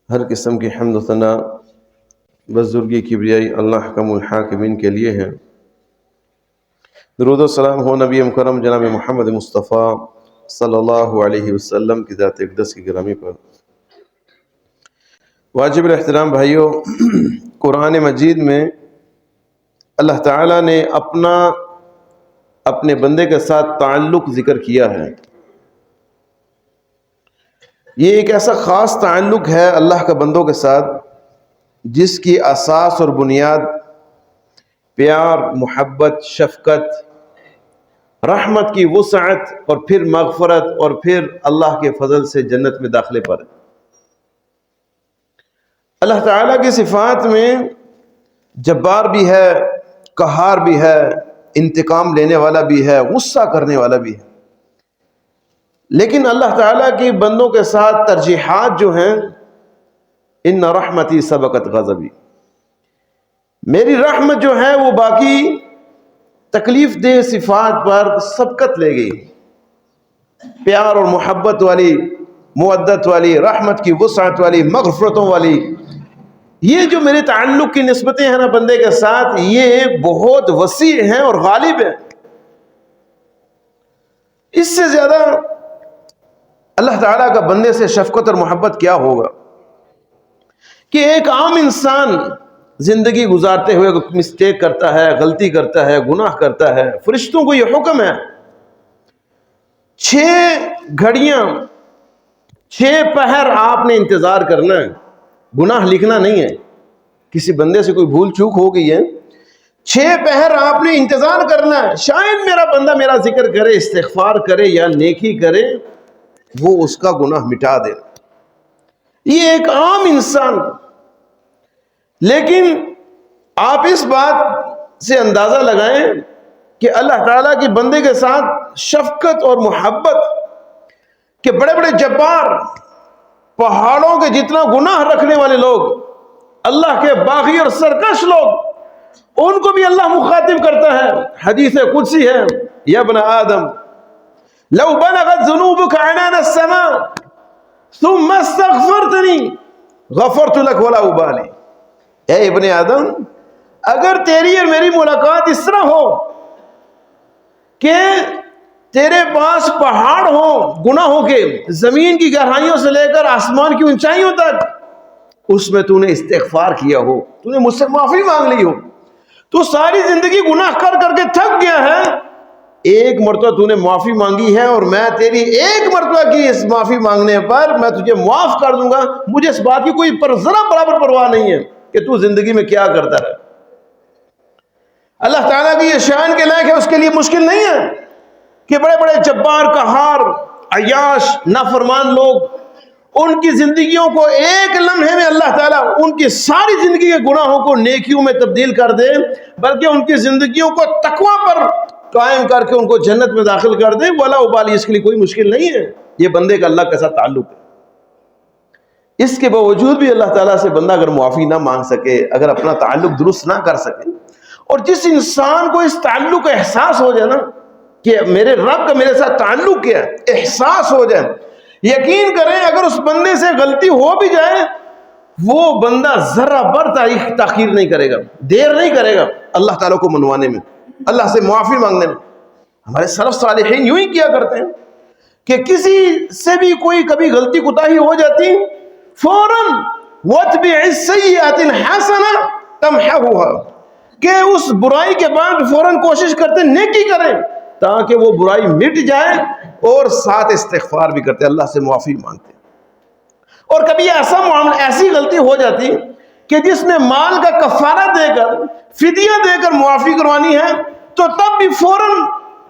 ہر قسم کی حمد و ثنا بزرگی کبریائی اللہ حکم الحاکمین کے لیے ہیں۔ درود و سلام ہو نبی مکرم جناب محمد مصطفیٰ صلی اللہ علیہ وسلم کی ذات اقدس کی گرامی پر۔ واجب الاحترام بھائیوں، قرآن مجید میں اللہ تعالیٰ نے اپنے بندے کے ساتھ تعلق ذکر کیا ہے۔ یہ ایک ایسا خاص تعلق ہے اللہ کا بندوں کے ساتھ جس کی اساس اور بنیاد پیار، محبت، شفقت، رحمت کی وسعت اور پھر مغفرت اور پھر اللہ کے فضل سے جنت میں داخلے پر ہے۔ اللہ تعالیٰ کی صفات میں جبار بھی ہے، قہار بھی ہے، انتقام لینے والا بھی ہے، غصہ کرنے والا بھی ہے۔ لیکن اللہ تعالیٰ کی بندوں کے ساتھ ترجیحات جو ہیں، ان رحمتی سبقت غضبی، میری رحمت جو ہے وہ باقی تکلیف دہ صفات پر سبقت لے گئی۔ پیار اور محبت والی، مودت والی، رحمت کی وسعت والی، مغفرتوں والی، یہ جو میرے تعلق کی نسبتیں ہیں نا بندے کے ساتھ، یہ بہت وسیع ہیں اور غالب ہیں۔ اس سے زیادہ اللہ تعالیٰ کا بندے سے شفقت اور محبت کیا ہوگا کہ ایک عام انسان زندگی گزارتے ہوئے مسٹیک کرتا ہے، غلطی کرتا ہے، گناہ کرتا ہے۔ فرشتوں کو یہ حکم ہے 6 گھڑیاں، 6 پہر آپ نے انتظار کرنا ہے، گناہ لکھنا نہیں ہے۔ کسی بندے سے کوئی بھول چوک ہو گئی ہے، 6 پہر آپ نے انتظار کرنا ہے، شاید میرا بندہ میرا ذکر کرے، استغفار کرے یا نیکی کرے، وہ اس کا گناہ مٹا دے۔ یہ ایک عام انسان، لیکن آپ اس بات سے اندازہ لگائیں کہ اللہ تعالیٰ کی بندے کے ساتھ شفقت اور محبت کہ بڑے بڑے جبار، پہاڑوں کے جتنا گناہ رکھنے والے لوگ، اللہ کے باغی اور سرکش لوگ، ان کو بھی اللہ مخاطب کرتا ہے۔ حدیث قدسی ہے، یا ابن آدم لو بلغت ذنوبك عنان السماء ثم استغفرتنی غفرت لك ولا ابالی۔ اے ابن آدم، اگر تیری اور میری ملاقات اس طرح ہو کہ تیرے پاس پہاڑ ہو گناہوں کے، زمین کی گہرائیوں سے لے کر آسمان کی اونچائیوں تک، اس میں تو نے استغفار کیا ہو، تو نے مجھ سے معافی مانگ لی ہو، تو ساری زندگی گناہ کر کر کے تھک گیا ہے، ایک مرتبہ تو نے معافی مانگی ہے اور میں تیری ایک مرتبہ کی اس معافی مانگنے پر میں تجھے معاف کر دوں گا، مجھے اس بات کی کوئی ذرا برابر پرواہ نہیں ہے کہ تو زندگی میں کیا کرتا رہے۔ اللہ تعالیٰ کی یہ شان کے لائق ہے، اس کے لیے مشکل نہیں ہے کہ بڑے بڑے جبار، قہار، عیاش، نافرمان لوگ، ان کی زندگیوں کو ایک لمحے میں اللہ تعالیٰ ان کی ساری زندگی کے گناہوں کو نیکیوں میں تبدیل کر دے، بلکہ ان کی زندگیوں کو تقوی پر قائم کر کے ان کو جنت میں داخل کر دے، ولا ابالی، اس کے لیے کوئی مشکل نہیں ہے۔ یہ بندے کا اللہ کے ساتھ تعلق ہے۔ اس کے باوجود بھی اللہ تعالیٰ سے بندہ اگر معافی نہ مانگ سکے، اگر اپنا تعلق درست نہ کر سکے، اور جس انسان کو اس تعلق کا احساس ہو جائے نا کہ میرے رب کا میرے ساتھ تعلق کیا ہے، احساس ہو جائے، یقین کریں اگر اس بندے سے غلطی ہو بھی جائے، وہ بندہ ذرہ بر تاخیر نہیں کرے گا، دیر نہیں کرے گا اللہ تعالیٰ کو منوانے میں، اللہ سے معافی مانگنے میں۔ ہمارے سلف صالحین یوں ہی کیا کرتے ہیں کہ کسی سے بھی کوئی کبھی غلطی کوتاہی ہو جاتی، فوراً وَاتْبِعِ السَّيِّئَةِ الْحَسَنَةَ تَمْحَوْهَا، کہ اس برائی کے بعد فوراً کوشش کرتے نیکی کریں تاکہ وہ برائی مٹ جائے، اور ساتھ استغفار بھی کرتے، اللہ سے معافی مانگتے۔ اور کبھی ایسا معاملہ، ایسی غلطی ہو جاتی کہ جس میں مال کا کفارہ دے کر، فدیہ دے کر معافی کروانی ہے، تو تب بھی فوراً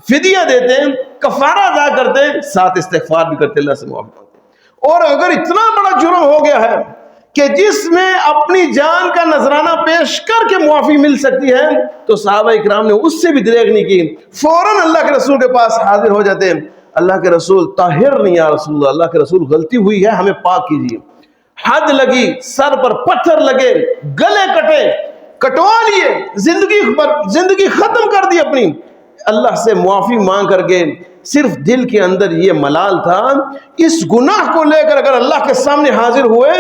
فدیہ دیتے، کفارہ ادا کرتے، ساتھ استغفار بھی کرتے، اللہ سے معافی مانگتے۔ اور اگر اتنا بڑا جرم ہو گیا ہے کہ جس میں اپنی جان کا نذرانہ پیش کر کے معافی مل سکتی ہے، تو صحابہ اکرام نے اس سے بھی دریغ نہیں کی، فوراً اللہ کے رسول کے پاس حاضر ہو جاتے، اللہ کے رسول طاہر نہیں یا رسول اللہ، اللہ کے رسول غلطی ہوئی ہے، ہمیں پاک کیجیے۔ حد لگی، سر پر پتھر لگے، گلے کٹے، کٹوا لیے، زندگی ختم کر دی اپنی، اللہ سے معافی مانگ کر کے صرف دل کے اندر یہ ملال تھا، اس گناہ کو لے کر اگر اللہ کے سامنے حاضر ہوئے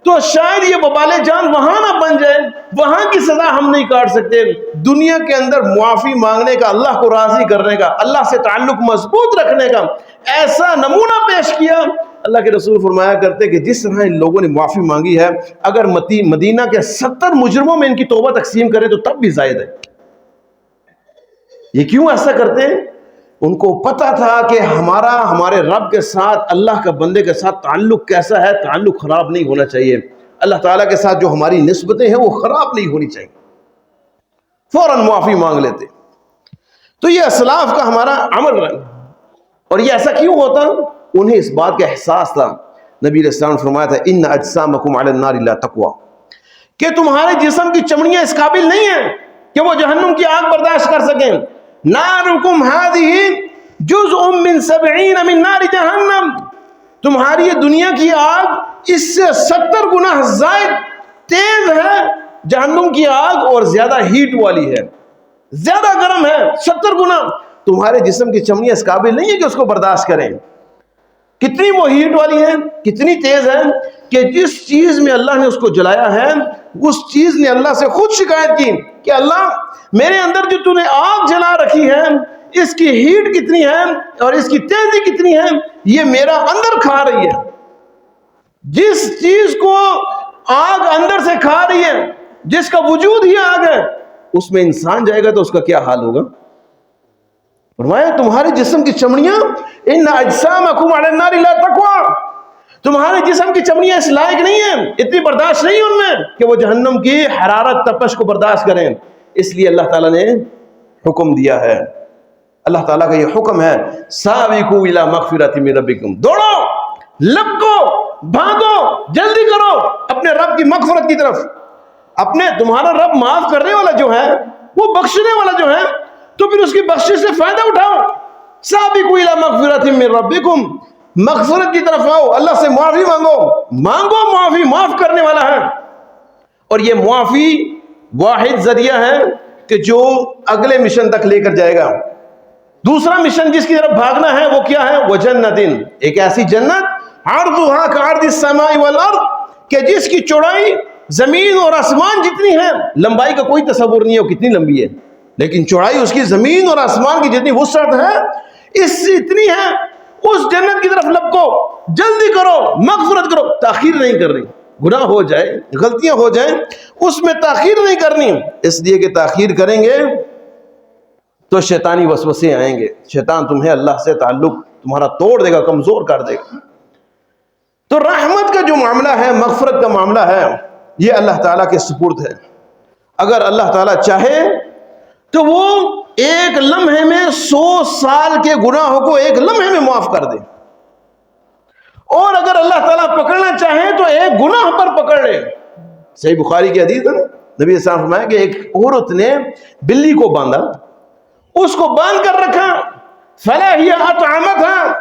تو شاید یہ وبال جان وہاں نہ بن جائے، وہاں کی سزا ہم نہیں کاٹ سکتے۔ دنیا کے اندر معافی مانگنے کا، اللہ کو راضی کرنے کا، اللہ سے تعلق مضبوط رکھنے کا ایسا نمونہ پیش کیا۔ اللہ کے رسول فرمایا کرتے کہ جس طرح ان لوگوں نے معافی مانگی ہے، اگر مدینہ کے 70 مجرموں میں ان کی توبہ تقسیم کریں تو تب بھی زائد ہے۔ یہ کیوں ایسا کرتے ہیں؟ ان کو پتا تھا کہ ہمارے رب کے ساتھ، اللہ کا بندے کے ساتھ تعلق کیسا ہے، تعلق خراب نہیں ہونا چاہیے۔ اللہ تعالیٰ کے ساتھ جو ہماری نسبتیں ہیں وہ خراب نہیں ہونی چاہیے، فوراً معافی مانگ لیتے۔ تو یہ اسلاف کا ہمارا عمل رہا، اور یہ ایسا کیوں ہوتا؟ انہیں اس بات کا احساس تھا۔ نبی علیہ السلام نے فرمایا تھا ان اجسامکم علی النار لا تقوی، کہ تمہارے جسم کی چمڑیاں اس قابل نہیں ہیں کہ وہ جہنم کی آگ برداشت کر سکیں۔ نارکم ہذہ جزء من 70 من نار جہنم، تمہاری یہ دنیا کی آگ اس سے 70 گنا زائد تیز ہے جہنم کی آگ، اور زیادہ ہیٹ والی ہے، زیادہ گرم ہے 70 گنا۔ تمہارے جسم کی چمڑیاں اس قابل نہیں ہے کہ اس کو برداشت کریں۔ کتنی وہ ہیٹ والی ہے، کتنی تیز ہے کہ جس چیز میں اللہ نے اس کو جلایا ہے، اس چیز نے اللہ سے خود شکایت کی کہ اللہ میرے اندر جو تو نے آگ جلا رکھی ہے، اس کی ہیٹ کتنی ہے اور اس کی تیزی کتنی ہے، یہ میرا اندر کھا رہی ہے۔ جس چیز کو آگ اندر سے کھا رہی ہے، جس کا وجود ہی آگ ہے، اس میں انسان جائے گا تو اس کا کیا حال ہوگا؟ فرمایا تمہارے جسم کی چمڑیاں ان اجسامکم علی النار لا تقوی، تمہارے جسم کی چمڑیاں اس لائق نہیں ہیں، اتنی برداشت نہیں ان میں کہ وہ جہنم کی حرارت تپش کو برداشت کریں۔ اس لیے اللہ تعالیٰ نے حکم دیا ہے، اللہ تعالیٰ کا یہ حکم ہے سابقوا الی مغفرۃ من ربکم، دوڑو، لپکو، بھاگو، جلدی کرو اپنے رب کی مغفرت کی طرف۔ تمہارا رب معاف کرنے والا جو ہے، وہ بخشنے والا جو ہے، تو پھر اس کی بخشش سے فائدہ اٹھاؤ۔ سابقوا الی مغفرۃ من ربکم، مغفرت کی طرف آؤ، اللہ سے معافی مانگو معافی معاف کرنے والا ہے۔ اور یہ معافی واحد ذریعہ ہے کہ جو اگلے مشن تک لے کر جائے گا۔ دوسرا مشن جس کی طرف بھاگنا ہے وہ کیا ہے؟ وہ جنتن، ایک ایسی جنت عرضھا کعرض السماء والارض، کہ جس کی چوڑائی زمین اور آسمان جتنی ہے۔ لمبائی کا کوئی تصور نہیں ہے وہ کتنی لمبی ہے، لیکن چوڑائی اس کی زمین اور آسمان کی جتنی وسعت ہے، اس سے اتنی ہے۔ اس جنت کی طرف لپکو، جلدی کرو، مغفرت کرو، تاخیر نہیں کرنی۔ گناہ ہو جائے، غلطیاں ہو جائیں، اس میں تاخیر نہیں کرنی، اس لیے کہ تاخیر کریں گے تو شیطانی وسوسے آئیں گے، شیطان تمہیں اللہ سے تعلق تمہارا توڑ دے گا، کمزور کر دے گا۔ تو رحمت کا جو معاملہ ہے، مغفرت کا معاملہ ہے، یہ اللہ تعالیٰ کے سپرد ہے۔ اگر اللہ تعالیٰ چاہے تو وہ ایک لمحے میں 100 سال کے گناہوں کو ایک لمحے میں معاف کر دے، اور اگر اللہ تعالیٰ پکڑنا چاہے تو ایک گناہ پر پکڑ لے۔ صحیح بخاری کی حدیث ہے، نبی صلی اللہ علیہ وسلم نے فرمایا کہ ایک عورت نے بلی کو باندھا، اس کو باندھ کر رکھا، فلا ہی اطعمتها،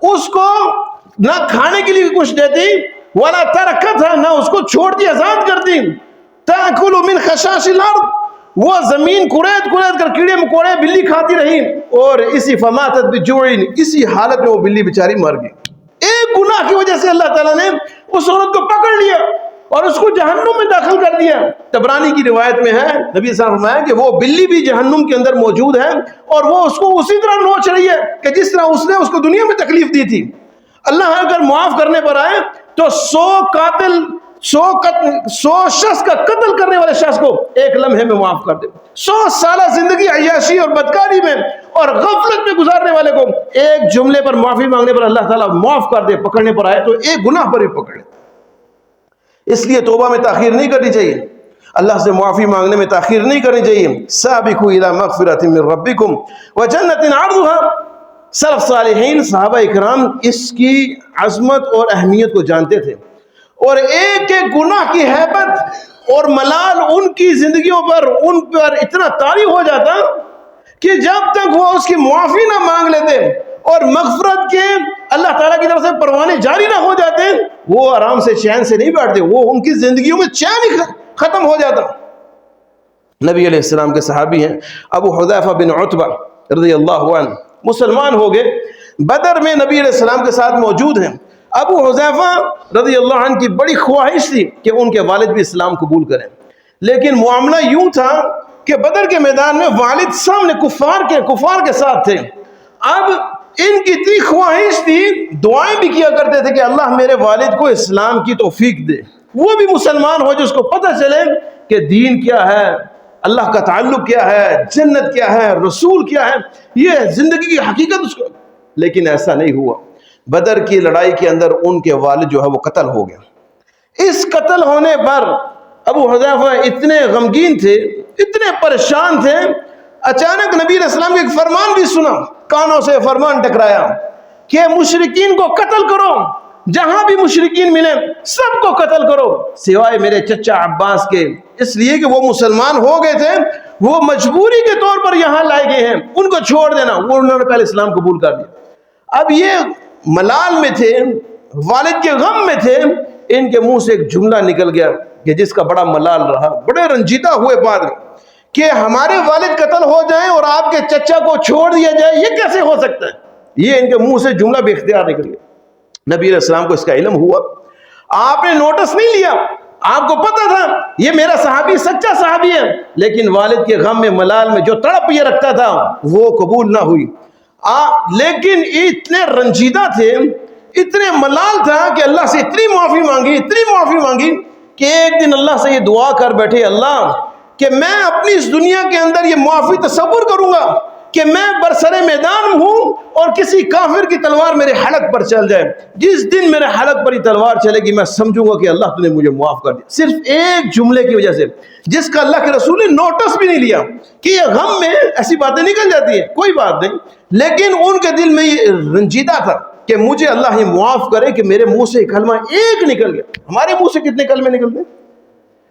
اس کو نہ کھانے کے لیے کچھ دیتی، ولا ترکتها، نہ اس کو چھوڑتی، آزاد کرتی، تاکل من خشاش الارض، وہ زمین کریت کر کیڑے مکوڑے بلی کھاتی رہی، اور اسی فماتت بجوع، اسی حالت میں وہ بلی بیچاری مر گئی۔ ایک گناہ کی وجہ سے اللہ تعالیٰ نے اس عورت کو پکڑ لیا اور اس کو جہنم میں داخل کر دیا۔ طبرانی کی روایت میں ہے، نبی صلی اللہ علیہ وسلم نے فرمایا کہ وہ بلی بھی جہنم کے اندر موجود ہے، اور وہ اس کو اسی طرح نوچ رہی ہے کہ جس طرح اس نے اس کو دنیا میں تکلیف دی تھی۔ اللہ اگر معاف کرنے پر آئے تو 100 شخص کا قتل کرنے والے شخص کو ایک لمحے میں معاف کر دے، 100 سالہ زندگی عیاشی اور بدکاری میں اور غفلت میں گزارنے والے کو ایک جملے پر معافی مانگنے پر اللہ تعالیٰ معاف کر دے۔ پکڑنے پر آئے تو ایک گناہ پر بھی پکڑے۔ اس لیے توبہ میں تاخیر نہیں کرنی چاہیے، اللہ سے معافی مانگنے میں تاخیر نہیں کرنی چاہیے۔ سابقوا الی مغفرۃ من ربکم وجنۃ عرضھا، سلف صالحین صحابہ اکرام اس کی عظمت اور اہمیت کو جانتے تھے، اور ایک ایک گناہ کی ہیبت اور ملال ان کی زندگیوں پر، ان پر اتنا طاری ہو جاتا کہ جب تک وہ اس کی معافی نہ مانگ لیتے اور مغفرت کے اللہ تعالیٰ کی طرف سے پروانے جاری نہ ہو جاتے، وہ آرام سے چین سے نہیں بیٹھتے، وہ ان کی زندگیوں میں چین ہی ختم ہو جاتا۔ نبی علیہ السلام کے صحابی ہیں ابو حذیفہ بن عتبہ رضی اللہ عنہ، مسلمان ہو گئے، بدر میں نبی علیہ السلام کے ساتھ موجود ہیں، ابو حذیفہ رضی اللہ عنہ کی بڑی خواہش تھی کہ ان کے والد بھی اسلام قبول کریں، لیکن معاملہ یوں تھا کہ بدر کے میدان میں والد سامنے کفار کے ساتھ تھے۔ اب ان کی اتنی خواہش تھی، دعائیں بھی کیا کرتے تھے کہ اللہ میرے والد کو اسلام کی توفیق دے، وہ بھی مسلمان ہو، جس کو پتہ چلے کہ دین کیا ہے، اللہ کا تعلق کیا ہے، جنت کیا ہے، رسول کیا ہے، یہ زندگی کی حقیقت اس کو۔ لیکن ایسا نہیں ہوا۔ بدر کی لڑائی کے اندر ان کے والد جو ہے وہ قتل ہو گیا۔ اس قتل ہونے پر ابو حذیفہ اتنے غمگین تھے، اتنے پریشان تھے، اچانک نبی علیہ السلام کا ایک فرمان بھی سنا، کانوں سے فرمان ٹکرایا کہ مشرکین کو قتل کرو، جہاں بھی مشرکین ملے سب کو قتل کرو سوائے میرے چچا عباس کے، اس لیے کہ وہ مسلمان ہو گئے تھے، وہ مجبوری کے طور پر یہاں لائے گئے ہیں، ان کو چھوڑ دینا۔ وہ انہوں نے پہلے اسلام قبول کر دیا۔ اب یہ ملال میں تھے، والد کے غم میں تھے، ان کے منہ سے ایک جملہ نکل گیا کہ جس کا بڑا ملال رہا، بڑے رنجیدہ ہوئے بعد میں کہ ہمارے والد قتل ہو جائیں اور آپ کے چچا کو چھوڑ دیا جائے، یہ کیسے ہو سکتا ہے؟ یہ ان کے منہ سے جملہ بے اختیار نکل گیا۔ نبی علیہ السلام کو اس کا علم ہوا، آپ نے نوٹس نہیں لیا، آپ کو پتا تھا یہ میرا صحابی سچا صحابی ہے، لیکن والد کے غم میں ملال میں جو تڑپ یہ رکھتا تھا وہ قبول نہ ہوئی۔ لیکن اتنے رنجیدہ تھے، اتنے ملال تھا کہ اللہ سے اتنی معافی مانگی کہ ایک دن اللہ سے یہ دعا کر بیٹھے، اللہ کہ میں اپنی اس دنیا کے اندر یہ معافی تصور کروں گا کہ میں برسر میدان ہوں اور کسی کافر کی تلوار میرے حلق پر چل جائے، جس دن میرے حلق پر یہ تلوار چلے گی میں سمجھوں گا کہ اللہ تو نے مجھے معاف کر دیا، صرف ایک جملے کی وجہ سے، جس کا اللہ کے رسول نے نوٹس بھی نہیں لیا کہ یہ غم میں ایسی باتیں نکل جاتی ہیں، کوئی بات نہیں، لیکن ان کے دل میں یہ رنجیدہ تھا کہ مجھے اللہ یہ معاف کرے کہ میرے منہ سے کلمہ ایک نکل گیا۔ ہمارے منہ سے کتنے کلمے نکلتے ہیں؟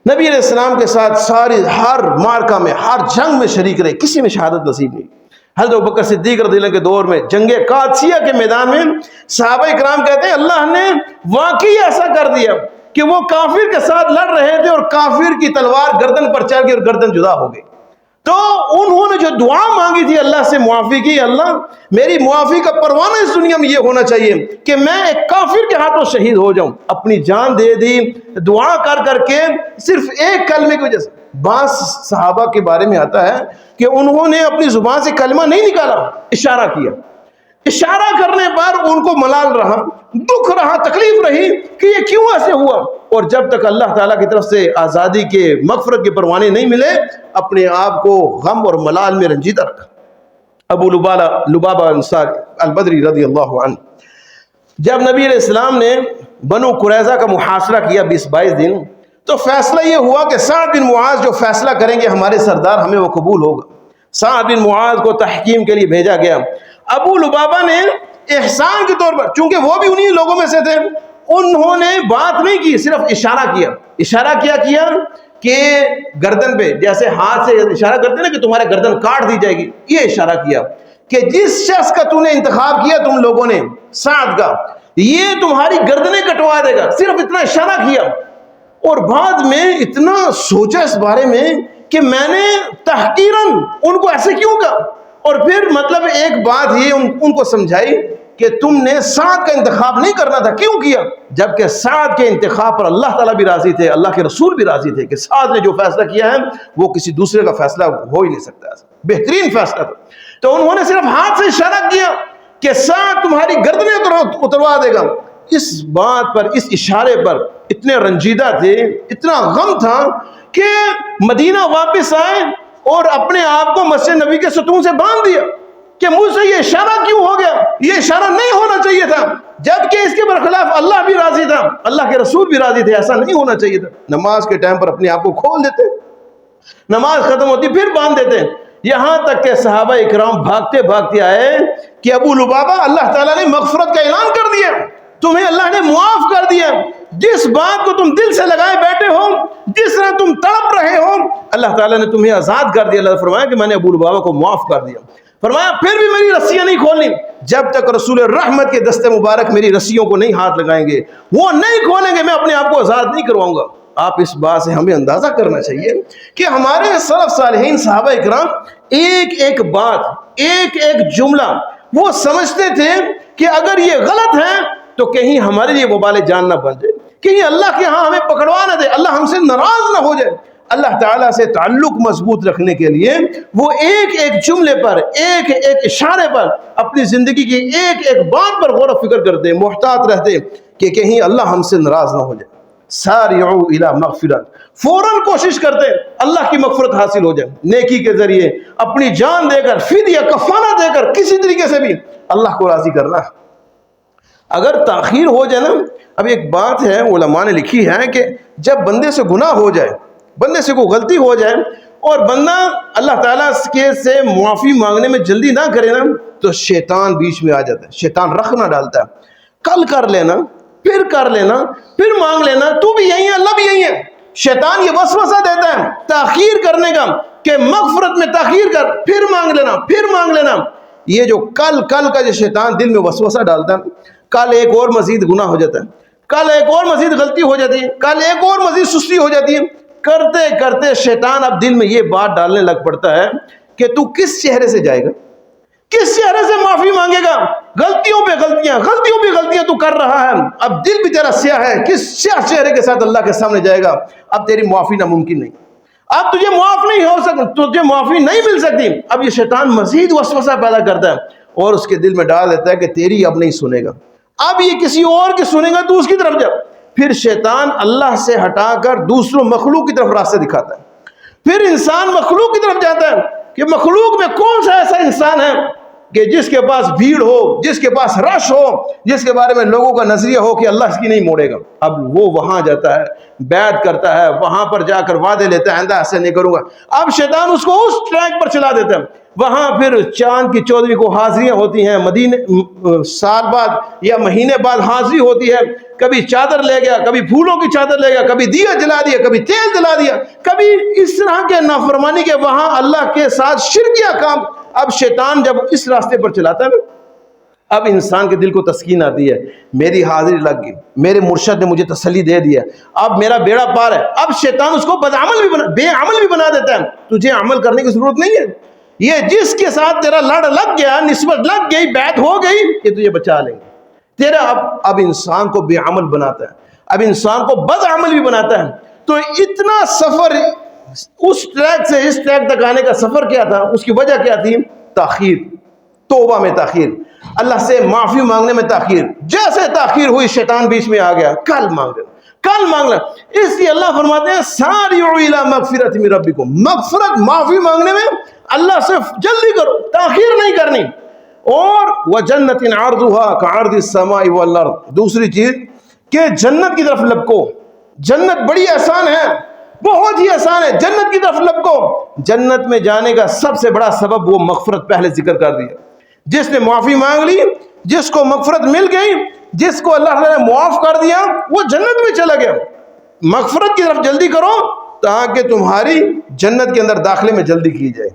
نبی علیہ السلام کے ساتھ ہر مارکہ میں، ہر جنگ میں شریک رہے، کسی میں شہادت نصیب نہیں۔ حضرت ابوبکر صدیق رضی اللہ عنہ کے دور میں جنگ قادسیہ کے میدان میں صحابہ کرام کہتے ہیں اللہ نے واقعی ایسا کر دیا کہ وہ کافر کے ساتھ لڑ رہے تھے اور کافر کی تلوار گردن پر چل گئی اور گردن جدا ہو گئی، تو انہوں نے جو دعا مانگی تھی اللہ سے معافی کی، اللہ میری معافی کا پروانہ اس دنیا میں یہ ہونا چاہیے کہ میں ایک کافر کے ہاتھوں شہید ہو جاؤں، اپنی جان دے دی دعا کر کر کے، صرف ایک کلمے کی وجہ سے۔ بعض صحابہ کے بارے میں آتا ہے کہ انہوں نے اپنی زبان سے کلمہ نہیں نکالا، اشارہ کیا، اشارہ کرنے پر ان کو ملال رہا، دکھ رہا، تکلیف رہی کہ یہ کیوں ایسے ہوا، اور جب تک اللہ تعالیٰ کی طرف سے آزادی کے مغفرت کے پروانے نہیں ملے اپنے آپ کو غم اور ملال میں رنجیدہ رکھا۔ ابو لبابہ انصاری البدری رضی اللہ عنہ، جب نبی علیہ السلام نے بنو قریظہ کا محاصرہ کیا 20-22 دن، تو فیصلہ یہ ہوا کہ سعد بن معاذ جو فیصلہ کریں گے ہمارے سردار، ہمیں وہ قبول ہوگا۔ سعد بن معاذ کو تحکیم کے لیے بھیجا گیا۔ ابو لبابہ نے احسان کے طور پر، چونکہ وہ بھی انہی لوگوں میں سے تھے، انہوں نے بات نہیں کی، صرف اشارہ کیا۔ اشارہ کیا کہ گردن پہ، جیسے ہاتھ سے اشارہ کرتے نا کہ تمہارے گردن کاٹ دی جائے گی، یہ اشارہ کیا کہ جس شخص کا تم نے انتخاب کیا تم لوگوں نے، سعد کا، یہ تمہاری گردنیں کٹوا دے گا، صرف اتنا اشارہ کیا۔ اور بعد میں اتنا سوچا اس بارے میں کہ میں نے تحقیراً ان کو ایسے کیوں کہا، اور پھر مطلب ایک بات یہ ان کو سمجھائی کہ تم نے سعد کا انتخاب نہیں کرنا تھا، کیوں کیا؟ جبکہ سعد کے انتخاب پر اللہ تعالیٰ بھی راضی تھے، اللہ کے رسول بھی راضی تھے کہ سعد نے جو فیصلہ کیا ہے وہ کسی دوسرے کا فیصلہ ہو ہی نہیں سکتا، بہترین فیصلہ تھا۔ تو انہوں نے صرف ہاتھ سے اشارہ کیا کہ سعد تمہاری گردنیں اتروا دے گا۔ اس بات پر، اس اشارے پر اتنے رنجیدہ تھے، اتنا غم تھا کہ مدینہ واپس آئے اور اپنے آپ کو مسجد نبی کے ستون سے باندھ دیا کہ مجھ سے یہ اشارہ کیوں ہو گیا، یہ اشارہ نہیں ہونا چاہیے تھا، جبکہ اس کے برخلاف اللہ بھی راضی تھا، اللہ کے رسول بھی راضی تھے، ایسا نہیں ہونا چاہیے تھا۔ نماز کے ٹائم پر اپنے آپ کو کھول دیتے، نماز ختم ہوتی پھر باندھ دیتے، یہاں تک کہ صحابہ اکرام بھاگتے بھاگتے آئے کہ ابو لبابہ اللہ تعالیٰ نے مغفرت کا اعلان کر دیا، تمہیں اللہ نے معاف کر دیا، جس بات کو تم دل سے لگائے بیٹھے ہو، جس طرح تم تڑپ رہے ہو، اللہ تعالیٰ نے تمہیں آزاد کر دیا۔ اللہ نے فرمایا کہ میں نے ابو لبابہ کو معاف کر دیا۔ فرمایا پھر بھی میری رسیاں نہیں کھولنی جب تک رسول رحمت کے دستے مبارک میری رسیوں کو نہیں ہاتھ لگائیں گے، وہ نہیں کھولیں گے، میں اپنے آپ کو آزاد نہیں کرواؤں گا۔ آپ اس بات سے ہمیں اندازہ کرنا چاہیے کہ ہمارے سلف صالحین صحابہ اکرام ایک ایک بات، ایک ایک جملہ وہ سمجھتے تھے کہ اگر یہ غلط ہے تو کہیں ہمارے لیے وبال جان نہ بن جائے، کہیں اللہ کے ہاں ہمیں پکڑوا نہ دے، اللہ ہم سے ناراض نہ ہو جائے۔ اللہ تعالیٰ سے تعلق مضبوط رکھنے کے لیے وہ ایک ایک جملے پر، ایک ایک اشارے پر، اپنی زندگی کی ایک ایک بات پر غور و فکر کرتے، محتاط رہتے کہ کہیں اللہ ہم سے ناراض نہ ہو جائے۔ سارعوا الی مغفرت، فوراً کوشش کرتے اللہ کی مغفرت حاصل ہو جائے، نیکی کے ذریعے اپنی جان دے کر، فدیہ کفارہ دے کر، کسی طریقے سے بھی اللہ کو راضی کرنا۔ اگر تاخیر ہو جائے نا، اب ایک بات ہے علماء نے لکھی ہے کہ جب بندے سے گناہ ہو جائے، بندے سے کوئی غلطی ہو جائے اور بندہ اللہ تعالیٰ کے سے معافی مانگنے میں جلدی نہ کرے نا، تو شیطان بیچ میں آ جاتا ہے، شیطان رخ نہ ڈالتا ہے، کل کر لینا، پھر کر لینا، پھر مانگ لینا، تو بھی یہی ہے، اللہ بھی یہی ہے۔ شیطان یہ وسوسہ دیتا ہے تاخیر کرنے کا کہ مغفرت میں تاخیر کر، پھر مانگ لینا، پھر مانگ لینا۔ یہ جو کل کا جو شیطان دل میں وسوسہ ڈالتا ہے، کل ایک اور مزید گناہ ہو جاتا ہے، کل ایک اور مزید غلطی ہو جاتی ہے، کل ایک اور مزید سستی ہو جاتی ہے، کرتے کرتے شیطان اب دل میں یہ بات ڈالنے لگ پڑتا ہے کہ تو کس چہرے سے جائے گا، کس چہرے سے معافی مانگے گا، غلطیوں پہ غلطیاں تو کر رہا ہے، اب دل بھی تیرا سیاہ ہے، کس سیاہ چہرے کے ساتھ اللہ کے سامنے جائے گا، اب تیری معافی ناممکن نہیں، اب تجھے معاف نہیں ہو سکتی، تجھے معافی نہیں مل سکتی۔ اب یہ شیطان مزید وسوسہ پیدا کرتا ہے اور اس کے دل میں ڈال دیتا ہے کہ تیری اب نہیں سنے گا، اب یہ کسی اور کی سنے گا، تو اس کی طرف جا۔ پھر شیطان اللہ سے ہٹا کر دوسروں مخلوق کی طرف راستے دکھاتا ہے، پھر انسان مخلوق کی طرف جاتا ہے کہ مخلوق میں کون سا ایسا انسان ہے کہ جس کے پاس بھیڑ ہو، جس کے پاس رش ہو، جس کے بارے میں لوگوں کا نظریہ ہو کہ اللہ اس کی نہیں موڑے گا۔ اب وہ وہاں جاتا ہے، بیعت کرتا ہے، وہاں پر جا کر وعدے لیتا ہے آئندہ ایسے نہیں کروں گا۔ اب شیطان اس کو اس ٹریک پر چلا دیتا ہے، وہاں پھر چاند کی 14ویں کو حاضریاں ہوتی ہیں، مدینے سال بعد یا مہینے بعد حاضری ہوتی ہے، کبھی چادر لے گیا، کبھی پھولوں کی چادر لے گیا، کبھی دیا جلا دیا، کبھی تیل جلا دیا، کبھی اس طرح کے نافرمانی کے وہاں اللہ کے ساتھ شرکیہ کام۔ اب شیطان جب اس راستے پر چلاتا ہے، اب انسان کے دل کو تسکین آتی ہے، میری حاضری لگ گئی، میرے مرشد نے مجھے تسلی دے دیا، اب میرا بیڑا پار ہے۔ اب شیطان اس کو بے عمل بھی بنا دیتا ہے، تجھے عمل کرنے کی ضرورت نہیں ہے، یہ جس کے ساتھ تیرا لڑ لگ گیا، نسبت لگ گئی، بیعت ہو گئی، یہ تجھے بچا لیں گے تیرا۔ اب انسان کو بے عمل بناتا ہے، اب انسان کو بد عمل بھی بناتا ہے۔ تو اتنا سفر، اس ٹریک سے اس ٹریک تک آنے کا سفر کیا تھا، اس کی وجہ کیا تھی؟ تاخیر، توبہ میں تاخیر، اللہ سے معافی مانگنے میں تاخیر۔ جیسے تاخیر ہوئی شیطان بیچ میں آ گیا، کل مانگ لینا، کل مانگ لینا۔ اس لیے اللہ فرماتے ہیں سارعوا الی مغفرۃ من ربکم، مغفرت معافی مانگنے میں اللہ سے جلدی کرو، تاخیر نہیں کرنی۔ اور وجنت عرضها كعرض السماء والارض، دوسری چیز کہ جنت کی طرف لپکو، جنت بڑی آسان ہے، بہت ہی آسان ہے، جنت کی طرف لپکو۔ جنت میں جانے کا سب سے بڑا سبب وہ مغفرت پہلے ذکر کر دیا، جس نے معافی مانگ لی، جس کو مغفرت مل گئی، جس کو اللہ تعالیٰ نے معاف کر دیا، وہ جنت میں چلا گیا۔ مغفرت کی طرف جلدی کرو تاکہ تمہاری جنت کے اندر داخلے میں جلدی کی جائے۔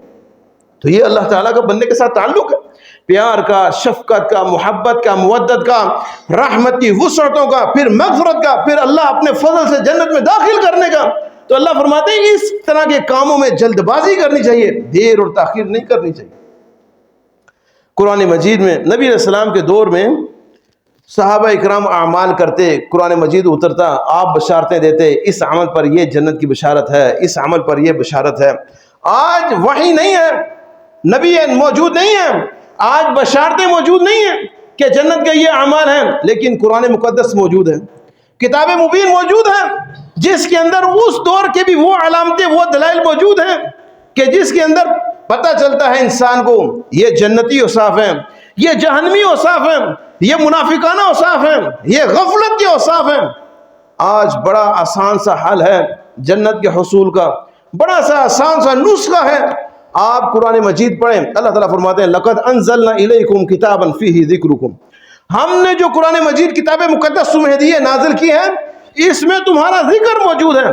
تو یہ اللہ تعالیٰ کا بندے کے ساتھ تعلق ہے، پیار کا، شفقت کا، محبت کا، مودت کا، رحمت کی وسعتوں کا، پھر مغفرت کا، پھر اللہ اپنے فضل سے جنت میں داخل کرنے کا۔ تو اللہ فرماتے ہیں اس طرح کے کاموں میں جلد بازی کرنی چاہیے، دیر اور تاخیر نہیں کرنی چاہیے۔ قرآن مجید میں نبی علیہ السلام کے دور میں صحابہ اکرام اعمال کرتے، قرآن مجید اترتا، آپ بشارتیں دیتے، اس عمل پر یہ جنت کی بشارت ہے، اس عمل پر یہ بشارت ہے۔ آج وحی نہیں ہے، نبی موجود نہیں ہے، آج بشارتیں موجود نہیں ہیں کہ جنت کے یہ اعمال ہیں، لیکن قرآن مقدس موجود ہے، کتاب مبین موجود ہے، جس کے اندر اس دور کے بھی وہ علامتیں، وہ دلائل موجود ہیں کہ جس کے اندر پتہ چلتا ہے انسان کو یہ جنتی اوصاف ہیں، یہ جہنمی اوصاف ہیں، یہ منافقانہ اوصاف ہیں، یہ غفلت کے اوصاف ہیں۔ آج بڑا آسان سا حل ہے جنت کے حصول کا، بڑا سا آسان سا نسخہ ہے، آپ قرآن مجید پڑھیں۔ اللہ تعالیٰ فرماتے ہیں لَقَدْ أَنزَلْنَا إِلَيْكُمْ كِتَابًا فِيهِ ذِكْرُكُمْ، ہم نے جو قرآن مجید کتاب مقدس تمہیں دی ہے، نازل کی ہے، اس میں تمہارا ذکر موجود ہے۔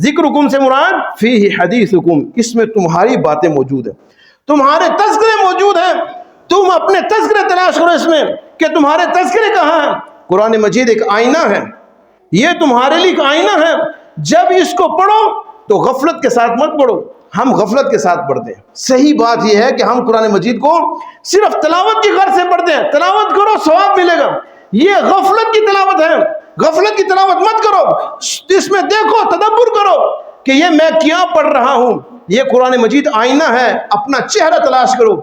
ذکرکم سے مراد فیہ حدیثکم، اس میں تمہاری باتیں موجود ہیں، تمہارے تذکرے موجود ہیں، تم اپنے تذکرے تلاش کرو اس میں کہ تمہارے تذکرے کہاں ہیں۔ قرآن مجید ایک آئینہ ہے، یہ تمہارے لیے ایک آئینہ ہے، جب اس کو پڑھو تو غفلت کے ساتھ مت پڑھو۔ ہم غفلت کے ساتھ پڑھتے ہیں، صحیح بات یہ ہے کہ ہم قرآن مجید کو صرف تلاوت کی غرض سے پڑھتے ہیں، تلاوت کرو ثواب ملے گا، یہ غفلت کی تلاوت ہے. غفلت کی تلاوت مت کرو، اس میں دیکھو، تدبر کرو کہ یہ میں کیا پڑھ رہا ہوں. یہ قرآن مجید آئینہ ہے، اپنا چہرہ تلاش کرو.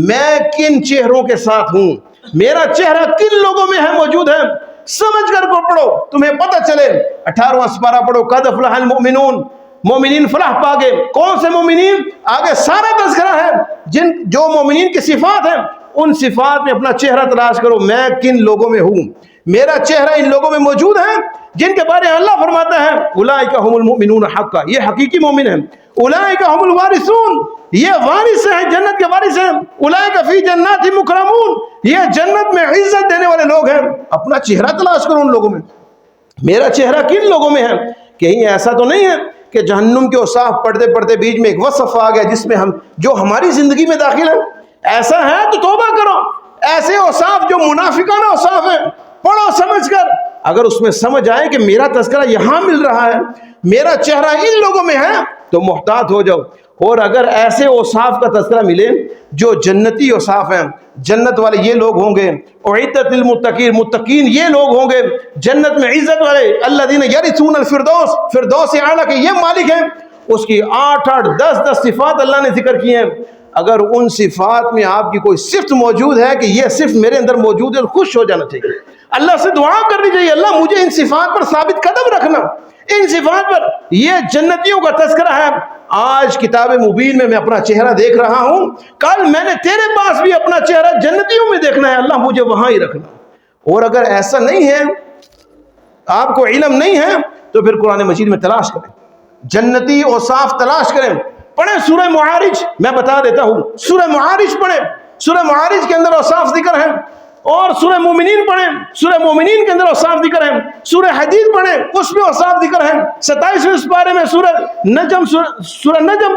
میں کن چہروں کے ساتھ ہوں، میرا چہرہ کن لوگوں میں ہے، موجود ہے. سمجھ کر کو پڑھو، تمہیں پتہ چلے. 18واں سپارہ پڑھو، قد افلح المؤمنون، مومنین فلاح پا گئے. کون سے مومنین؟ آگے سارا تذکرہ ہے جو مومنین کی صفات ہیں. ان صفات میں اپنا چہرہ تلاش کرو، میں کن لوگوں میں ہوں. میرا چہرہ ان لوگوں میں موجود ہے جن کے بارے میں اللہ فرماتا ہے اولئک هم المؤمنون حقا، یہ حقیقی مومن ہیں. اولئک هم الوارثون، یہ وارث ہیں، جنت کے وارث ہیں. اولئک فی جنات مکرمون، یہ جنت میں عزت دینے والے لوگ ہیں. اپنا چہرہ تلاش کرو ان لوگوں میں. میرا چہرہ کن لوگوں میں ہے؟ کہیں ایسا تو نہیں ہے کہ جہنم کے اوصاف پڑھتے پڑھتے بیچ میں ایک وصف آ گیا جس میں جو ہماری زندگی میں داخل ہے؟ ایسا ہے تو توبہ کرو. ایسے اوصاف جو منافقانہ اوصاف ہیں پڑھو سمجھ کر. اگر اس میں سمجھ آئے کہ میرا تذکرہ یہاں مل رہا ہے، میرا چہرہ ان لوگوں میں ہے، تو محتاط ہو جاؤ. اور اگر ایسے اوصاف کا تذکرہ ملے جو جنتی اوصاف ہیں، جنت والے یہ لوگ ہوں گے، اعدت للمتقین، متقین یہ لوگ ہوں گے جنت میں عزت والے، الذین یرثون الفردوس، فردوس اعلیٰ کے یہ مالک ہیں. اس کی 8 10 صفات اللہ نے ذکر کی ہیں. اگر ان صفات میں آپ کی کوئی صفت موجود ہے کہ یہ صفت میرے اندر موجود ہے، خوش ہو جانا چاہیے. اللہ سے دعا کرنی چاہیے، اللہ مجھے ان صفات پر ثابت قدم رکھنا، ان صفات پر. یہ جنتیوں کا تذکرہ ہے. آج کتاب مبین میں اپنا چہرہ دیکھ رہا ہوں، کل میں نے تیرے پاس بھی اپنا چہرہ جنتیوں میں دیکھنا ہے، اللہ مجھے وہاں ہی رکھنا. اور اگر ایسا نہیں ہے، آپ کو علم نہیں ہے، تو پھر قرآن مجید میں تلاش کریں، جنتی اوصاف تلاش کریں. پڑھیں سورہ معارج، میں بتا دیتا ہوں، سورہ معارج پڑھیں. سورہ معارج کے اندر اوصاف ذکر ہیں. اور سورہ مومنین پڑھیں، سورہ مومنین کے اندر اوصاف ذکر ہیں. سورہ حدید پڑھیں، اس میں اوصاف ذکر ہیں. 27ویں پارے میں سورہ نجم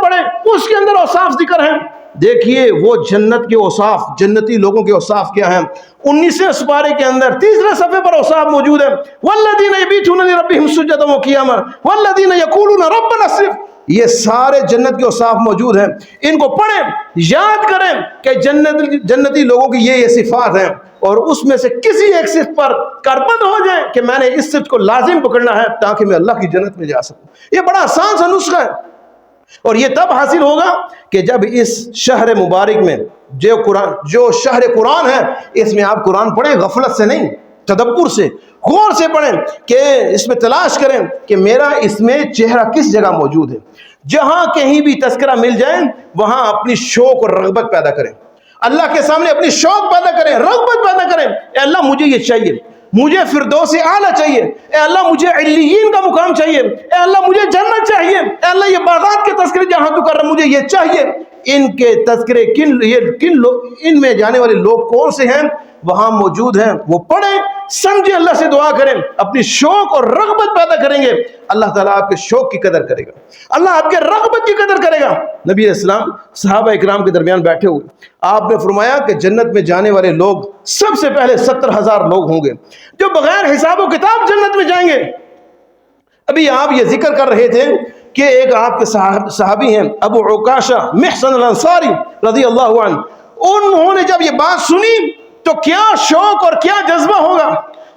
پڑھیں، اس کے اندر اوصاف ذکر ہیں. دیکھیے وہ جنت کے اوصاف، جنتی لوگوں کے اوصاف کیا ہیں. 19ویں سپارے کے اندر 3رے صفحے پر اوصاف موجود ہے. والذین یبیتون لربہم سجدا وقیاما والذین یقولون ربنا اصرف. یہ سارے جنت کے اوصاف موجود ہیں. ان کو پڑھیں، یاد کریں کہ جنتی لوگوں کی یہ صفات ہیں، اور اس میں سے کسی ایک صفت پر کاربند ہو جائیں کہ میں نے اس صفت کو لازم پکڑنا ہے تاکہ میں اللہ کی جنت میں جا سکوں. یہ بڑا آسان سا نسخہ ہے، اور یہ تب حاصل ہوگا کہ جب اس شہر مبارک میں جو شہر قرآن ہے، اس میں آپ قرآن پڑھیں، غفلت سے نہیں، تدبر سے، غور سے پڑھیں، کہ اس میں تلاش کریں کہ میرا اس میں چہرہ کس جگہ موجود ہے. جہاں کہیں بھی تذکرہ مل جائے وہاں اپنی شوق اور رغبت پیدا کریں، اللہ کے سامنے اپنی شوق پیدا کریں، رغبت پیدا کریں. اے اللہ مجھے یہ چاہیے، مجھے فردوس اعلیٰ چاہیے. اے اللہ مجھے علیین کا مقام چاہیے. اے اللہ مجھے جنت چاہیے. اے اللہ یہ باغات کے تذکرے جہاں تو کر رہا مجھے یہ چاہیے. ان کے تذکرے ان میں جانے والے لوگ کون سے ہیں، وہاں موجود ہیں، وہ پڑھیں، سمجھیں، اللہ سے دعا کریں، اپنی شوق اور رغبت پیدا کریں گے. اللہ تعالیٰ آپ کے شوق کی قدر کرے گا، اللہ آپ کے رغبت کی قدر کرے گا. نبی علیہ السلام صحابہ اکرام کے درمیان بیٹھے ہوئے، آپ نے فرمایا کہ جنت میں جانے والے لوگ سب سے پہلے 70,000 لوگ ہوں گے جو بغیر حساب و کتاب جنت میں جائیں گے. ابھی آپ یہ ذکر کر رہے تھے کہ ایک آپ کے صحابی ہیں ابو عکاشہ محصن الانصاری رضی اللہ عنہ. انہوں نے جب یہ بات سنی تو کیا شوق اور کیا جذبہ ہوگا،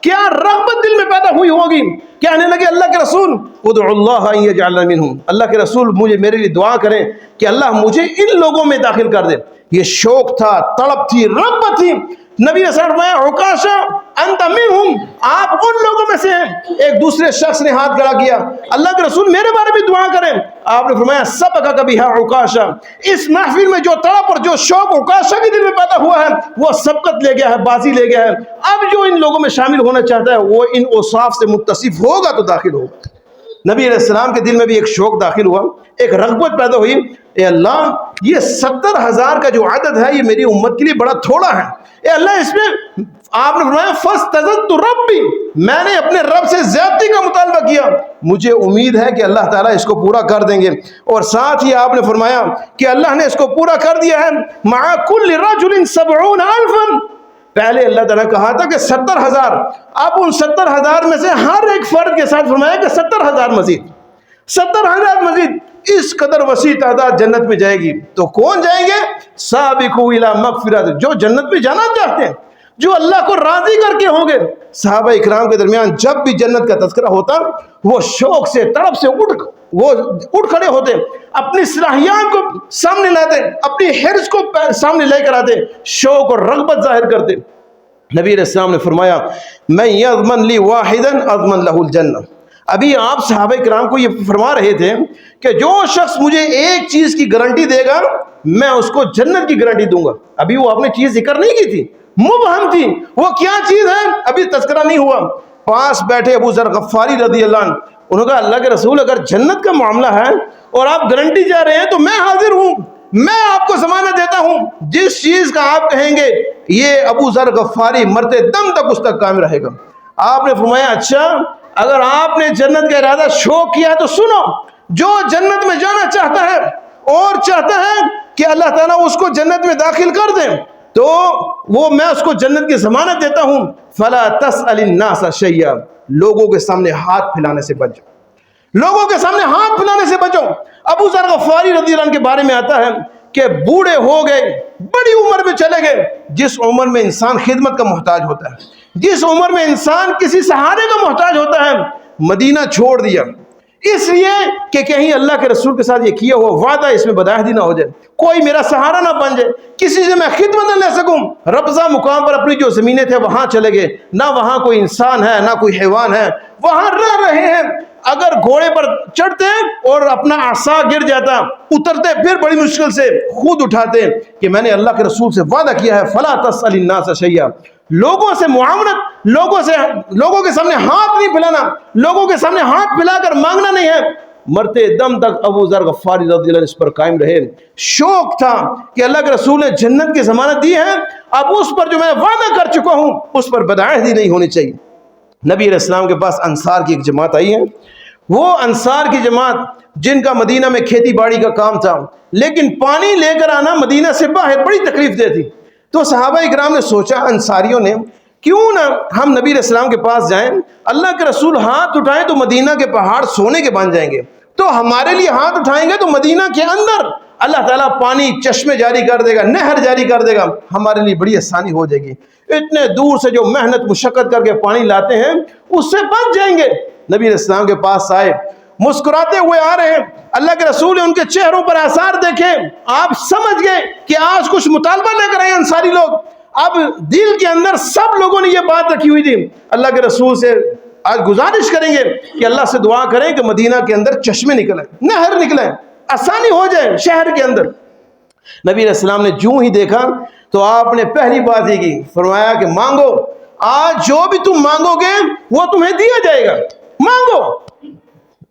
کیا رغبت دل میں پیدا ہوئی ہوگی. کہنے لگے اللہ کے رسول ادعو اللہ ان یجعلنا منہم، اللہ کے رسول میرے لیے دعا کریں کہ اللہ مجھے ان لوگوں میں داخل کر دے. یہ شوق تھا، طلب تھی، رغبت تھی. نبی نے فرمایا عکاشہ انت منہم، آپ ان لوگوں میں سے ہیں. ایک دوسرے شخص نے ہاتھ کھڑا کیا، اللہ کے رسول میرے بارے میں دعا کریں. آپ نے فرمایا سبقک بہا عکاشہ، اس محفل میں جو طلب اور جو شوق عکاشہ کے دل میں پیدا ہوا ہے وہ سبقت لے گیا ہے، بازی لے گیا ہے. اب جو ان لوگوں میں شامل ہونا چاہتا ہے وہ ان اوصاف سے متصف ہوگا تو داخل ہوگا. نبی علیہ السلام کے دل میں بھی ایک شوق داخل ہوا، ایک رغبت پیدا ہوئی. اے اللہ یہ 70,000 کا جو عدد ہے یہ میری امت کے لیے بڑا تھوڑا ہے. اے اللہ اس میں آپ نے فرمایا فاستزدت ربی، میں نے اپنے رب سے زیادتی کا مطالبہ کیا، مجھے امید ہے کہ اللہ تعالیٰ اس کو پورا کر دیں گے. اور ساتھ ہی آپ نے فرمایا کہ اللہ نے اس کو پورا کر دیا ہے. مع کل رجل 70,000، پہلے اللہ تعالیٰ نے کہا تھا کہ 70,000، اب ان 70,000 میں سے ہر ایک فرد کے ساتھ فرمایا کہ 70,000 مزید، 70,000 مزید. اس قدر وسیع تعداد جنت میں جائے گی. تو کون جائیں گے؟ سابقوا الی مغفرۃ، جو جنت میں جانا چاہتے ہیں، جو اللہ کو راضی کر کے ہوں گے۔ صحابہ اکرام کے درمیان جب بھی جنت کا تذکرہ ہوتا وہ شوق سے تڑپ سے اٹھ کھڑے ہوتے، اپنی صلاحیات کو سامنے لاتے، اپنی حرص کو سامنے لے کر آتے، شوق اور رغبت ظاہر کرتے۔ نبی علیہ السلام نے فرمایا میں یضمن لی واحدا اضمن لہ الجنہ۔ ابھی آپ صحابہ کرام کو یہ فرما رہے تھے کہ جو شخص مجھے ایک چیز کی گارنٹی دے گا میں اس کو جنت کی گارنٹی دوں گا۔ ابھی وہ آپ نے چیز ذکر نہیں کی تھی، مبہم تھی، وہ کیا چیز ہے ابھی تذکرہ نہیں ہوا۔ پاس بیٹھے ابو ذر غفاری رضی اللہ عنہ، انہوں نے کہا اللہ کے رسول اگر جنت کا معاملہ ہے اور آپ گارنٹی چاہ رہے ہیں تو میں حاضر ہوں، میں آپ کو ضمانت دیتا ہوں، جس چیز کا آپ کہیں گے یہ ابو ذر غفاری مرتے دم تک اس تک قائم رہے گا۔ آپ نے فرمایا اچھا اگر آپ نے جنت کا ارادہ شوق کیا تو سنو، جو جنت میں جانا چاہتا ہے اور چاہتا ہے کہ اللہ تعالیٰ اس کو جنت میں داخل کر دیں تو وہ میں اس کو جنت کی ضمانت دیتا ہوں۔ فلا تسأل الناس شیئا، لوگوں کے سامنے ہاتھ پھیلانے سے بچو، لوگوں کے سامنے ہاتھ پھیلانے سے بچو۔ ابو ذر غفاری رضی اللہ عنہ کے بارے میں آتا ہے کہ بوڑھے ہو گئے، بڑی عمر میں چلے گئے۔ جس عمر میں انسان خدمت کا محتاج ہوتا ہے، جس عمر میں انسان کسی سہارے کا محتاج ہوتا ہے، مدینہ چھوڑ دیا اس لیے کہ کہیں اللہ کے رسول کے ساتھ یہ کیا ہوا وعدہ اس میں بدعہدی نہ ہو جائے، کوئی میرا سہارا نہ بن جائے، کسی سے میں خدمت نہ لے سکوں۔ ربضہ مقام پر اپنی جو زمینیں تھے وہاں چلے گئے، نہ وہاں کوئی انسان ہے نہ کوئی حیوان ہے، وہاں رہ رہے ہیں۔ اگر گھوڑے پر چڑھتے اور اپنا عصا گر جاتا، اترتے پھر بڑی مشکل سے خود اٹھاتے کہ میں نے اللہ کے رسول سے وعدہ کیا ہے فلا تسأل الناس شیئا۔ لوگوں سے معاونت، لوگوں کے سامنے ہاتھ نہیں پھیلانا، لوگوں کے سامنے ہاتھ پھیلا کر مانگنا نہیں ہے۔ مرتے دم تک ابو ذر غفاری رضی اللہ عنہ اس پر قائم رہے۔ شوق تھا کہ اللہ کے رسول نے جنت کی ضمانت دی ہے، اب اس پر جو میں وعدہ کر چکا ہوں اس پر بدعہدی نہیں ہونی چاہیے۔ نبی علیہ السلام کے پاس انصار کی ایک جماعت آئی ہے، وہ انصار کی جماعت جن کا مدینہ میں کھیتی باڑی کا کام تھا، لیکن پانی لے کر آنا مدینہ سے باہر بڑی تکلیف دہ تھی۔ تو صحابہ اکرام نے سوچا انصاریوں نے کیوں نہ ہم نبی علیہ السلام کے پاس جائیں، اللہ کے رسول ہاتھ اٹھائیں تو مدینہ کے پہاڑ سونے کے بن جائیں گے، تو ہمارے لیے ہاتھ اٹھائیں گے تو مدینہ کے اندر اللہ تعالیٰ پانی چشمے جاری کر دے گا، نہر جاری کر دے گا، ہمارے لیے بڑی آسانی ہو جائے گی۔ اتنے دور سے جو محنت مشقت کر کے پانی لاتے ہیں اس سے بچ جائیں گے۔ نبی علیہ السلام کے پاس آئے، مسکراتے ہوئے آ رہے ہیں، اللہ کے رسول نے ان کے چہروں پر آثار دیکھے، آپ سمجھ گئے کہ آج کچھ مطالبہ لے کر آئے انصاری لوگ۔ اب دل کے اندر سب لوگوں نے یہ بات رکھی ہوئی تھی اللہ کے رسول سے آج گزارش کریں گے کہ اللہ سے دعا کریں کہ مدینہ کے اندر چشمے نکلیں، نہر نکلیں، آسانی ہو جائے شہر کے اندر۔ نبی علیہ السلام نے جو ہی دیکھا تو آپ نے پہلی بات یہ کی، فرمایا کہ مانگو، آج جو بھی تم مانگو گے وہ تمہیں دیا جائے گا، مانگو۔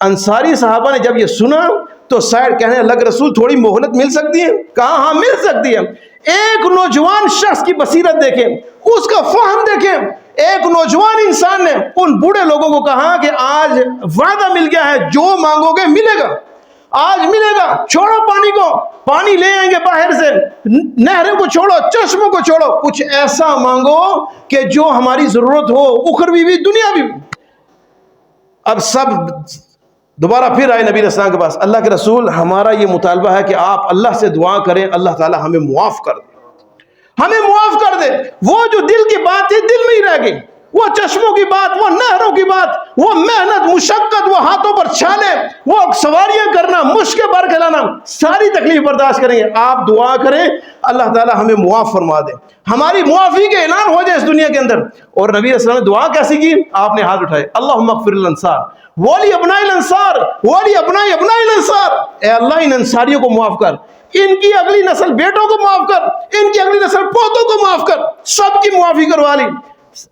انصاری صحابہ نے جب یہ سنا تو سائڈ کہنے اللہ کے رسول تھوڑی مہلت مل سکتی ہے؟ کہا ہاں مل سکتی ہے۔ ایک نوجوان شخص کی بصیرت دیکھیں، اس کا فہم دیکھیں۔ ایک نوجوان انسان نے ان بوڑھے لوگوں کو کہا کہ آج وعدہ مل گیا ہے، جو مانگو گے ملے گا، آج ملے گا، چھوڑو پانی کو، پانی لے آئیں گے باہر سے، نہروں کو چھوڑو، چشموں کو چھوڑو، کچھ ایسا مانگو کہ جو ہماری ضرورت ہو، اخروی بھی دنیاوی بھی۔ اب سب دوبارہ پھر آئے نبی علیہ السلام کے پاس، اللہ کے رسول ہمارا یہ مطالبہ ہے کہ آپ اللہ سے دعا کریں اللہ تعالی ہمیں معاف کر دے، ہمیں معاف کر دے۔ وہ جو دل کی بات تھی دل میں ہی رہ گئی، وہ چشموں کی بات، وہ نہروں کی بات، وہ محنت مشقت، وہ ہاتھوں پر چھالے، وہ سواریاں کرنا، مشکیں بھر کے لانا، ساری تکلیف برداشت کریں گے۔ آپ دعا کریں اللہ تعالی ہمیں معاف فرما دے، ہماری معافی کے اعلان ہو جائے اس دنیا کے اندر۔ اور نبی علیہ السلام نے دعا کیسی کی؟ آپ نے ہاتھ اٹھائے، اللہم اغفر للانصار ولی ابناء الانصار ولی ابناء ابناء الانصار، اے اللہ ان انصاریوں کو معاف کر، ان کی اگلی نسل بیٹوں کو معاف کر، ان کی اگلی نسل پوتوں کو معاف کر، سب کی معافی کروا لی۔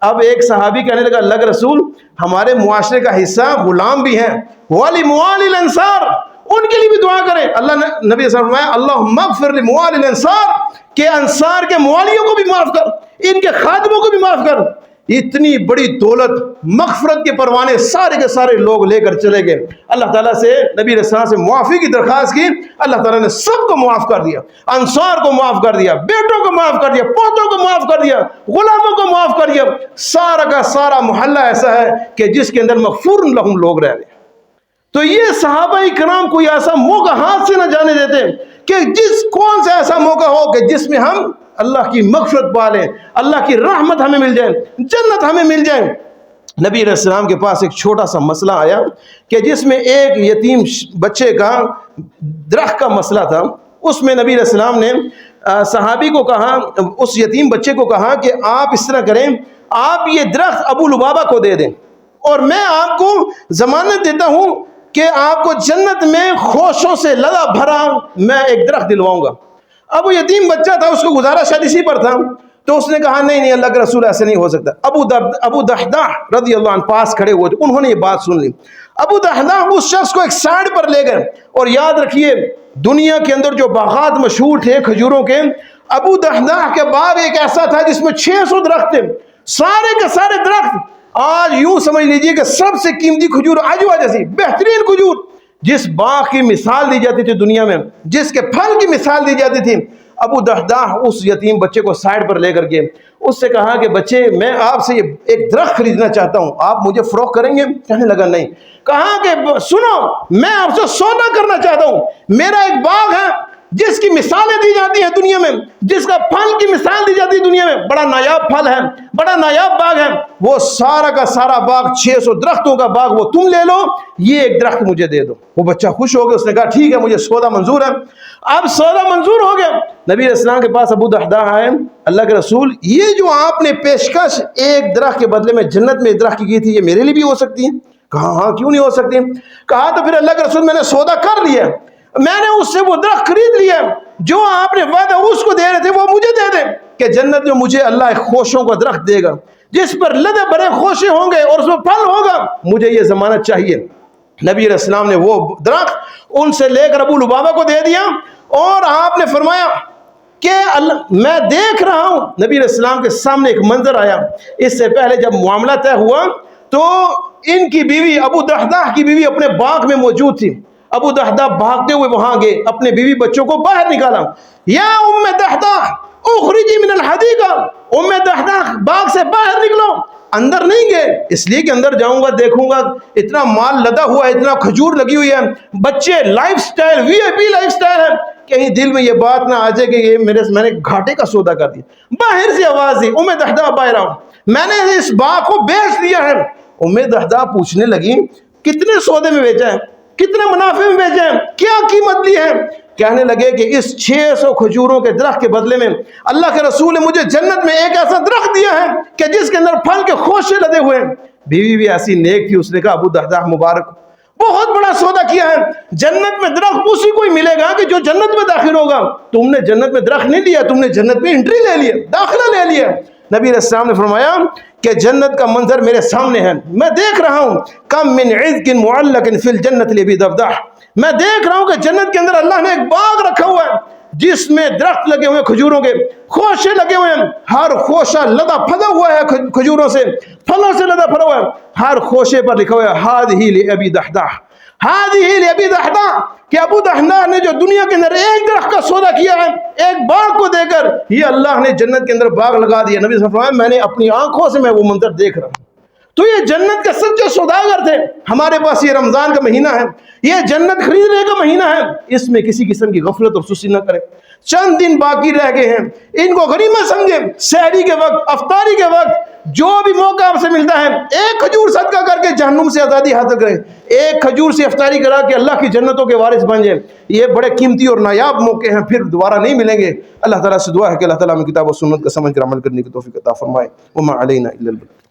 اب ایک صحابی کہنے لگا اللہ کے رسول ہمارے معاشرے کا حصہ غلام بھی ہیں، ولی موالی الانصار، ان کے لیے بھی دعا کریں۔ اللہ نے نبی صلی اللہ علیہ وسلم فرمایا اللہم اغفر لموالی الانصار، کہ انصار کے موالیوں کو بھی معاف کر، ان کے خادموں کو بھی معاف کر۔ اتنی بڑی دولت، مغفرت کے پروانے سارے کے سارے لوگ لے کر چلے گئے، اللہ تعالیٰ سے نبی علیہ السلام سے معافی کی درخواست کی، اللہ تعالیٰ نے سب کو معاف کر دیا، انصار کو معاف کر دیا، بیٹوں کو معاف کر دیا، پوتوں کو معاف کر دیا، غلاموں کو معاف کر دیا۔ سارا کا سارا محلہ ایسا ہے کہ جس کے اندر مغفور لہم لوگ رہ رہے ہیں۔ تو یہ صحابہ کرام کوئی ایسا موقع ہاتھ سے نہ جانے دیتے کہ کون سا ایسا موقع ہو کہ جس میں ہم اللہ کی مغفرت پا لیں, اللہ کی رحمت ہمیں مل جائے, جنت ہمیں مل جائے. نبی علیہ السلام کے پاس ایک چھوٹا سا مسئلہ آیا کہ جس میں ایک یتیم بچے کا درخت کا مسئلہ تھا. اس میں نبی علیہ السلام نے صحابی کو کہا, اس یتیم بچے کو کہا کہ آپ اس طرح کریں, آپ یہ درخت ابو لبابہ کو دے دیں اور میں آپ کو ضمانت دیتا ہوں کہ آپ کو جنت میں خوشوں سے لدا بھرا میں ایک درخت دلواؤں گا. اب وہ یتیم بچہ تھا, اس کو گزارا شاید اسی پر تھا, تو اس نے کہا نہیں اللہ کے رسول ایسے نہیں ہو سکتا. ابو دحداح رضی اللہ عنہ پاس کھڑے ہوئے تھے, انہوں نے یہ بات سن لی. ابو دحداح اس شخص کو ایک سائڈ پر لے گئے, اور یاد رکھیے دنیا کے اندر جو باغات مشہور تھے کھجوروں کے, ابو دحداح کے باغ ایک ایسا تھا جس میں 600 درخت تھے, سارے کے سارے درخت آج یوں سمجھ لیجئے کہ سب سے قیمتی کھجور عجوا جیسی بہترین کھجور, جس باغ کی مثال دی جاتی تھی دنیا میں, جس کے پھل کی مثال دی جاتی تھی. ابو دحداح اس یتیم بچے کو سائڈ پر لے کر کے اس سے کہا کہ بچے میں آپ سے ایک درخت خریدنا چاہتا ہوں, آپ مجھے فروخت کریں گے؟ کہنے لگا نہیں. کہا کہ سنو میں آپ سے سودا کرنا چاہتا ہوں, میرا ایک باغ ہے جس کی مثالیں دی جاتی ہیں دنیا میں, جس کا پھل کی مثال دی جاتی ہے دنیا میں, بڑا نایاب پھل ہے, بڑا نایاب باغ ہے, وہ سارا کا سارا باغ 600 درختوں کا باغ وہ تم لے لو, یہ ایک درخت مجھے دے دو. وہ بچہ خوش ہو گیا, اس نے کہا ٹھیک ہے مجھے سودا منظور ہے. اب سودا منظور ہو گیا. نبی علیہ السلام کے پاس ابو دحداح آئے, اللہ کے رسول یہ جو آپ نے پیشکش ایک درخت کے بدلے میں جنت میں ایک درخت کی تھی, یہ میرے لیے بھی ہو سکتی ہے؟ کہا ہاں کیوں نہیں ہو سکتی. کہا تو پھر اللہ کے رسول میں نے سودا کر لیا, میں نے اس سے وہ درخت خرید لیا, جو آپ نے وعدہ اس کو دے رہے تھے وہ مجھے دے دیں کہ جنت میں مجھے اللہ ایک خوشوں کا درخت دے گا جس پر لدے بڑے خوشے ہوں گے اور اس میں پھل ہوگا, مجھے یہ ضمانت چاہیے. نبی علیہ السلام نے وہ درخت ان سے لے کر ابو لبابہ کو دے دیا, اور آپ نے فرمایا کہ میں دیکھ رہا ہوں. نبی علیہ السلام کے سامنے ایک منظر آیا. اس سے پہلے جب معاملہ طے ہوا تو ان کی بیوی ابو دحداح کی بیوی اپنے باغ میں موجود تھی. ابو دحداح بھاگتے ہوئے وہاں گئے, اپنے بیوی بچوں کو باہر نکالا. یا ام دحداح اخرجی من الحدیقہ, ام دحداح باغ سے باہر نکلو. اندر نہیں گئے اس لیے کہ اندر جاؤں گا دیکھوں گا اتنا مال لدا ہوا ہے, اتنا کھجور لگی ہوئی ہے, بچے لائف سٹائل وی آئی پی لائف سٹائل ہے, کہیں دل میں یہ بات نہ آ جائے کہ یہ میں نے گھاٹے کا سودا کر دیا. باہر سے آواز دی, ام دحداح باہر آؤ, میں نے اس باغ کو بیچ دیا ہے. ام دحداح پوچھنے لگی کتنے سودے میں بیچا ہے, کتنے منافع میں بیچے ہیں, کیا قیمت لی ہے؟ کہنے لگے کہ اس 600 کھجوروں کے درخت کے بدلے میں اللہ کے رسول نے مجھے جنت میں ایک ایسا درخت دیا ہے کہ جس کے اندر پھل کے خوشے لدے ہوئے ہیں. بیوی بھی ایسی نیک تھی, اس نے کہا ابو دحداح مبارک, بہت بڑا سودا کیا ہے. جنت میں درخت اسی کو ہی ملے گا کہ جو جنت میں داخل ہوگا. تم نے جنت میں درخت نہیں لیا, تم نے جنت میں انٹری لے لیا, داخلہ لے لیا. نبی علیہ السلام نے فرمایا کہ جنت کا منظر میرے سامنے ہے, میں دیکھ رہا ہوں. کم من عذق معلق فی الجنت لابی دحداح, میں دیکھ رہا ہوں کہ جنت کے اندر اللہ نے ایک باغ رکھا ہوا ہے جس میں درخت لگے ہوئے کھجوروں کے, خوشے لگے ہوئے ہیں, ہر خوشہ لدا پھلا ہوا ہے کھجوروں سے, پھلوں سے لدا پھلا ہوا ہے. ہر خوشے پر لکھا ہوا ہے ہذہ لابی دحداح, ہذہ لابی دحداح, کہ ابو دحداح نے جو دنیا کے اندر ایک درخت کا سودا کیا ہے ایک باغ کو دے کر, یہ اللہ نے جنت کے اندر باغ لگا دیا. نبی صلی اللہ علیہ وسلم فرمایا میں نے اپنی آنکھوں سے میں وہ منظر دیکھ رہا ہوں. تو یہ جنت کے سچے سوداگر تھے. ہمارے پاس یہ رمضان کا مہینہ ہے, یہ جنت خریدنے کا مہینہ ہے, اس میں کسی قسم کی غفلت اور سستی نہ کریں. چند دن باقی رہ گئے ہیں, ان کو غنیمت سمجھیں. سحری کے وقت, افطاری کے وقت جو بھی موقع آپ سے ملتا ہے, ایک کھجور صدقہ کر کے جہنم سے آزادی حاصل کریں. ایک کھجور سے افطاری کرا کے اللہ کی جنتوں کے وارث بن جائیں. یہ بڑے قیمتی اور نایاب موقع ہیں, پھر دوبارہ نہیں ملیں گے. اللہ تعالیٰ سے دعا ہے کہ اللہ تعالیٰ ہمیں کتاب و سنت کا سمجھ کر عمل کرنے کی توفیق عطا فرمائے. وما علینا الا البلاغ.